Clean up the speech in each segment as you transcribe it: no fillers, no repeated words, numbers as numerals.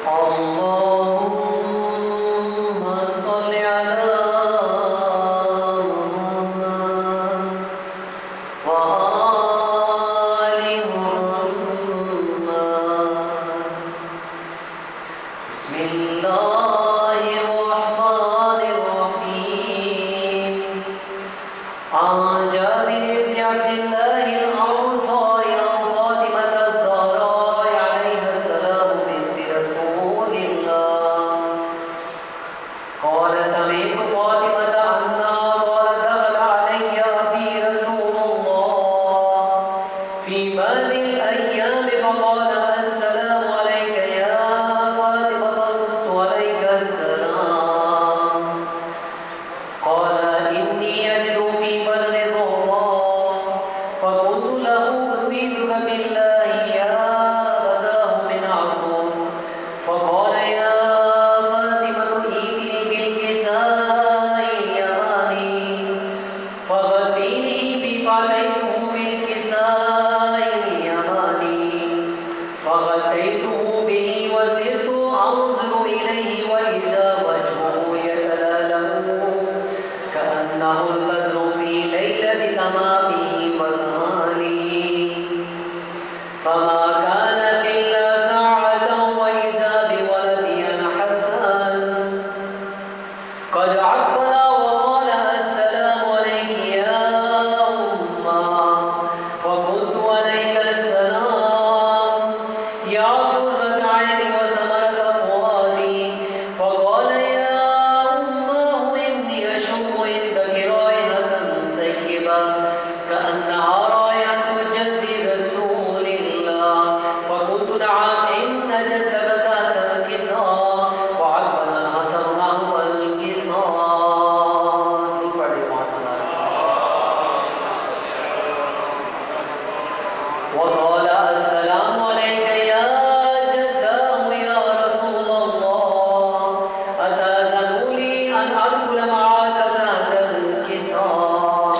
اللهم صل على محمد وآل محمد. بسم الله الرحمن الرحيم. عن جابر بن عبد الله الأنصاري عن فاطمة الزهراء عليها السلام بنت رسول الله قال سمعت فاطمة أنها قالت دخل علي أبي رسول الله في بعض الأيام فقال السلام عليك يا فاطمة فقلت عليك السلام. قال إني أجد في بطني ضرا فقلت له أنبئك بالله يا بداه من عفو. فقال يا فاطمة ائتني بالكساء اليماني فغطيني فأتيته بالكساء اليماني فغطيته به وسرت أنظر إليه وإذا وجهه يتلألأ كأنه البدر في ليلة تمامه وكماله. فما كانت إلا ساعة وإذا بولدي الحسن قد عقل وقال السلام عليك يا أمه. فقلت عليك السلام يا قرة عيني وثمرة فؤادي. فقال يا أمه إني أشم عندك رائحة طيبة كأنها رائحة جد رسول الله. فقلت نعم إن جدك تحت الكساء. وعقبنا الحسن نحو الكساء. وقال السلام عليك يا جداه يا رسول الله أتأذن لي أن أدخل معك تحت الكساء.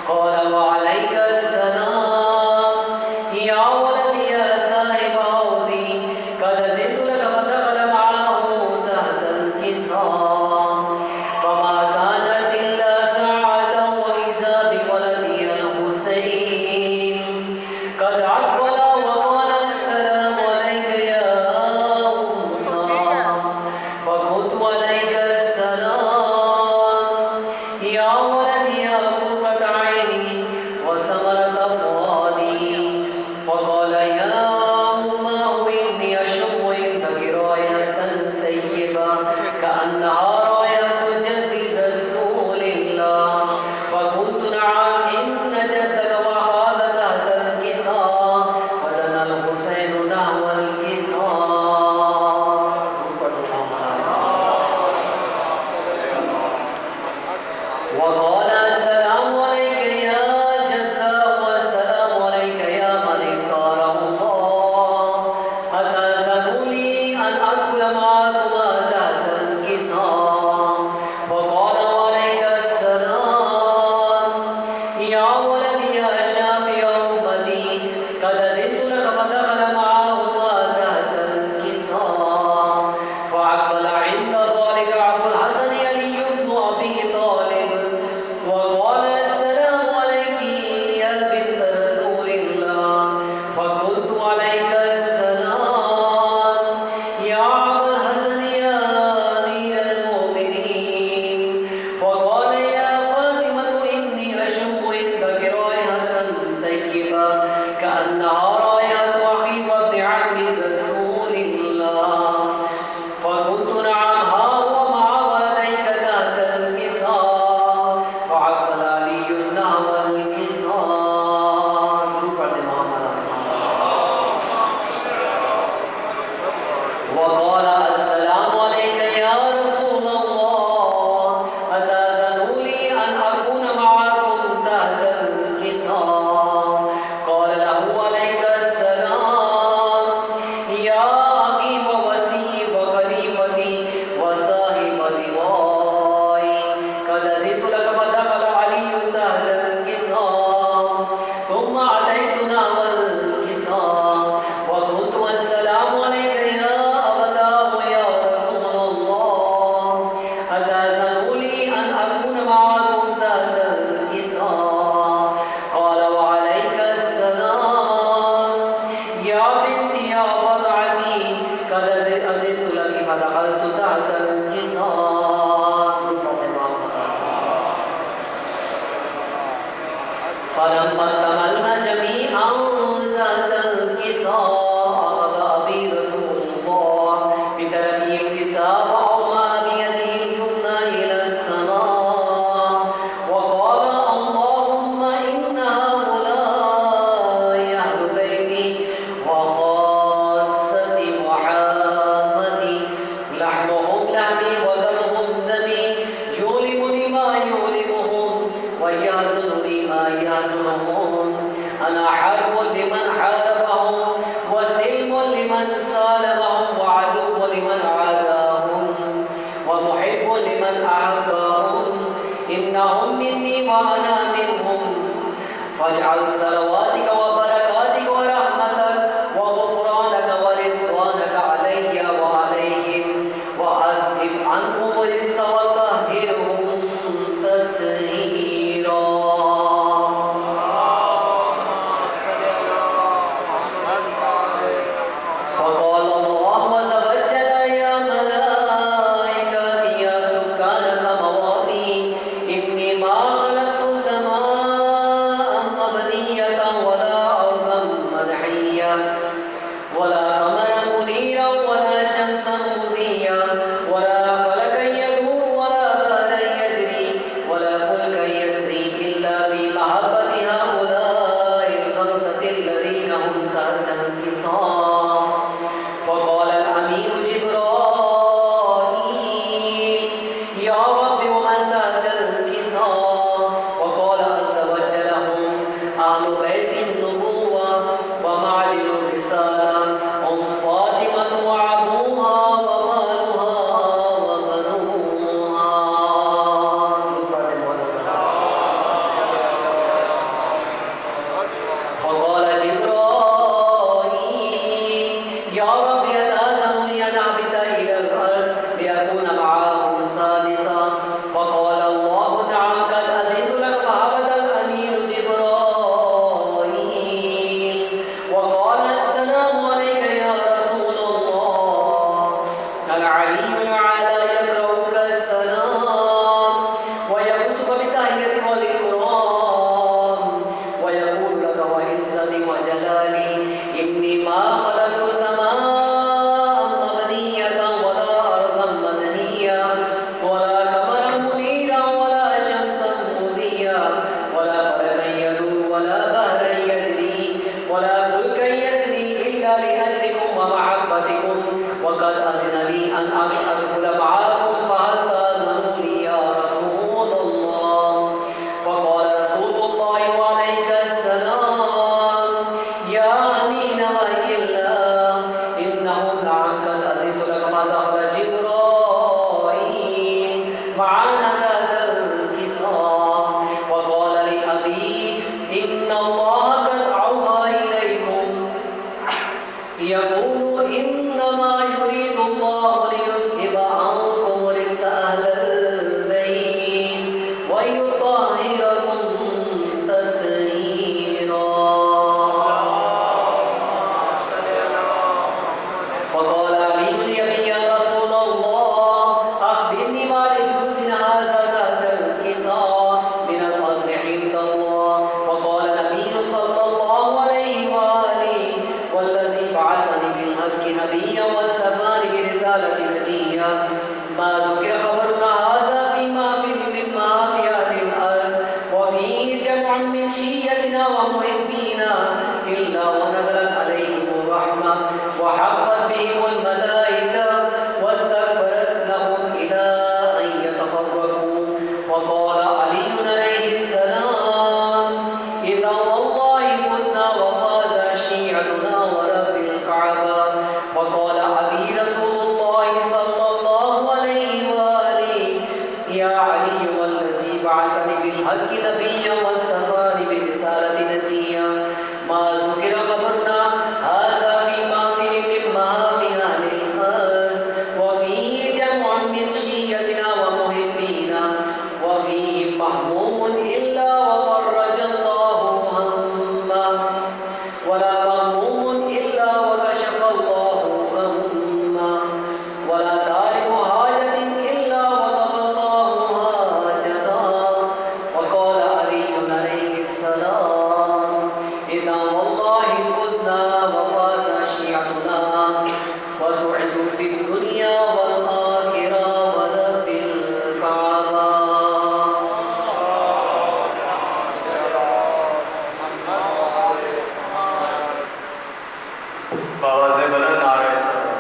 قال وعليك السلام يا ولدي يا صاحب عودي قد أذنت لك فدخل معه تحت الكساء. فما كانت إلا ساعة وإذا بولدي الحسين قد عقل وقال السلام عليك يا أمه. فقلت عليك السلام يا ولدي يا قرة عيني وثمرة فؤادي. فقال يا أمه إني أشم عندك رائحة طيبة كأنها رائحة جد رسول الله. فقلت نعم إن جدك وهذا تحت الكساء. فدنا الحسين نحو الكساء. وقال السلام عليك يا جدة والسلام عليك يا من اختاره الله أتأذن لي أن أدخل معكما تحت الكساء. فقال وعليك السلام يا ولدي يا شافي أمتي قد أذنت لك فدخل معهما تحت الكساء. فأقبل عند ذلك أبو الحسن علي بن أبي طالب وقال السلام عليك يا بنت رسول الله. فقلت عليك السلام يا أبا الحسن يا أمير المؤمنين. فقال يا فاطمة إني أشم عندك رائحة طيبة كأنها رائحة أخي وابن عم رسول الله. فقلت نعم ها هو مع ولديك تحت الكساء. فعقل علي نحو الكساء. وقال السلام عليك يا رسول الله أتأذن لي أن أكون معكم تحت الكساء. قال له عليك السلام يا أخي ووسي وخليفتي وصاحب لواي قد أذنت لك فدخل علي تحت الكساء. ثم أتيت نحو الكساء وقلت السلام عليك يا أبدا أذنت لك فدخلت تحت الحصار. فلما اكتملنا جميعا تحت الحصار أخذ أبي رسول الله بطرفه الكساء وأومأ بيده اليمنى إلى السماء وقال اللهم إن هؤلاء أهل بيتي وخاصتي محمدي لحمهم لحمي ودمهم دمي يؤلمني ما يؤلمهم ويحزنني ما يحزنهم. أنا حرب لمن حاربهم وسلم لمن سالمهم وعدو لمن عاداهم ومحب لمن أحبهم. إنهم مني وأنا منهم. فاجعل صلواتك وبركاتك ورحمتك وغفرانك ورضوانك علي وعليهم وأذهب عنهم الرجس وطهرهم تطهيرا. فقال الله عز وجل يا ملائكتي يا سكان سماواتي إني ما خلقت سماء مبنية ولا أرضا مدحية ولا قمرا منيرا ولا شمسا مضيا ولا فلكا يدور ولا بحرا يجري ولا فلكا يسري إلا في محبة هؤلاء الخمسة الذين هم تحت الحصار. فقال الأمين جبرائيل يا رب ومن تحت الحصار؟ وقال عز وجل هم أهل بيت النبوة ومعدن الرسالة هم فاطمة وعبوها ومالها وبنوها. فقال جبرائيل يا رب يتأذن لي أن أهبط إلى الأرض لأكون معهم سادسا. فقال الله نعم قد أذنت لك. فهبط الأمين جبرائيل وقال السلام عليك يا رسول الله. العلي الأعلى يقرأك السلام ويقصك بالتحية والإكرام ويقول لك وعزتي وجلالي إني ما خلقت سماء مبنية ولا أرضا مدنية ولا قمرا منيرا ولا شمسا مضيا ولا فلكا يدور ولا بحرا يجري ولا فلكا يسري إلا لأجلكم ومحبتكم. وقد أذن لي أن أدخل معكم فهل تأذن لي يا رسول الله؟ فقال رسول الله وعليك السلام يا أمين وحي الله إنهم نعم قد أذنت لك. فدخل جبرائيل معنا تحت الحصار وقال لأبي إن الله قد أوحى إليكم يقول إنما يريد الله ليذهب عنكم رجس أهل البيت ويطهركم تطهيرا. فقال علي لأبي يا رسول الله أخبرني ما لجلوسنا هذا تحت الحصار من الفضل عند الله. وقال النبي صلى الله عليه وآله والذي بعثني بالحق نبيا واصطفاني برسالة نجيا ما ذكر خبرنا هذا